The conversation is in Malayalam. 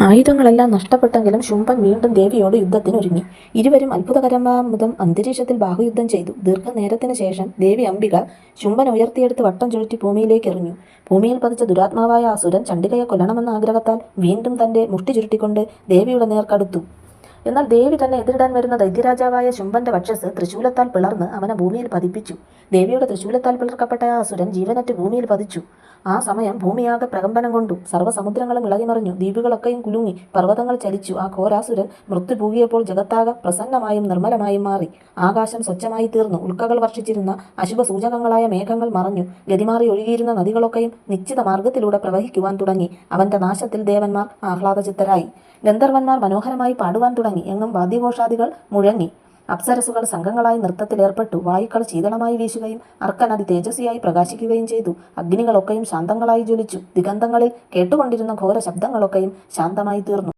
ആയുധങ്ങളെല്ലാം നഷ്ടപ്പെട്ടെങ്കിലും ശുംഭൻ വീണ്ടും ദേവിയോട് യുദ്ധത്തിനൊരുങ്ങി. ഇരുവരും അത്ഭുതകരമാമുതം അന്തരീക്ഷത്തിൽ ബാഹുയുദ്ധം ചെയ്തു. ദീർഘനേരത്തിന് ശേഷം ദേവി അംബിക ശുംഭൻ ഉയർത്തിയെടുത്ത് വട്ടം ചുഴറ്റി ഭൂമിയിലേക്ക് എറിഞ്ഞു. ഭൂമിയിൽ പതിച്ച ദുരാത്മാവായ അസുരൻ ചണ്ഡികയെ കൊല്ലണമെന്ന ആഗ്രഹത്താൽ വീണ്ടും തന്റെ മുഷ്ടി ചുരുട്ടിക്കൊണ്ട് ദേവിയുടെ നേർക്കടുത്തു. എന്നാൽ ദേവി തന്നെ എതിരിടാൻ വരുന്ന ദൈത്യരാജാവായ ശുംഭന്റെ വക്ഷസ് തൃശൂലത്താൽ പിളർന്ന് അവനെ ഭൂമിയിൽ പതിപ്പിച്ചു. ദേവിയുടെ തൃശൂലത്താൽ പിളർക്കപ്പെട്ട ആ അസുരൻ ജീവനറ്റ് ഭൂമിയിൽ പതിച്ചു. ആ സമയം ഭൂമിയാകെ പ്രകമ്പനം കൊണ്ടു. സർവ്വസമുദ്രങ്ങളും ഇളകിമറിഞ്ഞു. ദ്വീപുകളൊക്കെയും കുലുങ്ങി. പർവ്വതങ്ങൾ ചലിച്ചു. ആ ഘോരാസുരൻ മൃത്യു പൂകിയപ്പോൾ ജഗത്താകെ പ്രസന്നമായും നിർമ്മലമായും മാറി. ആകാശം സ്വച്ഛമായി തീർന്നു. ഉൽക്കകൾ വർഷിച്ചിരുന്ന അശുഭ സൂചകങ്ങളായ മേഘങ്ങൾ മറഞ്ഞു. ഗതിമാറി ഒഴുകിയിരുന്ന നദികളൊക്കെയും നിശ്ചിത മാർഗത്തിലൂടെ പ്രവഹിക്കുവാൻ തുടങ്ങി. അവന്റെ നാശത്തിൽ ദേവന്മാർ ആഹ്ലാദചിത്തരായി. ഗന്ധർവന്മാർ മനോഹരമായി പാടുവാൻ തുടങ്ങി. എങ്ങും വാദ്യഘോഷാദികൾ മുഴങ്ങി. അപ്സരസുകൾ സംഘങ്ങളായി നൃത്തത്തിലേർപ്പെട്ടു. വായുക്കൾ ശീതളമായി വീശുകയും അർക്കനദി തേജസ്വിയായി പ്രകാശിക്കുകയും ചെയ്തു. അഗ്നികളൊക്കെയും ശാന്തങ്ങളായി ജ്വലിച്ചു. ദിഗന്ധങ്ങളിൽ കേട്ടുകൊണ്ടിരുന്ന ഘോര ശബ്ദങ്ങളൊക്കെയും ശാന്തമായി തീർന്നു.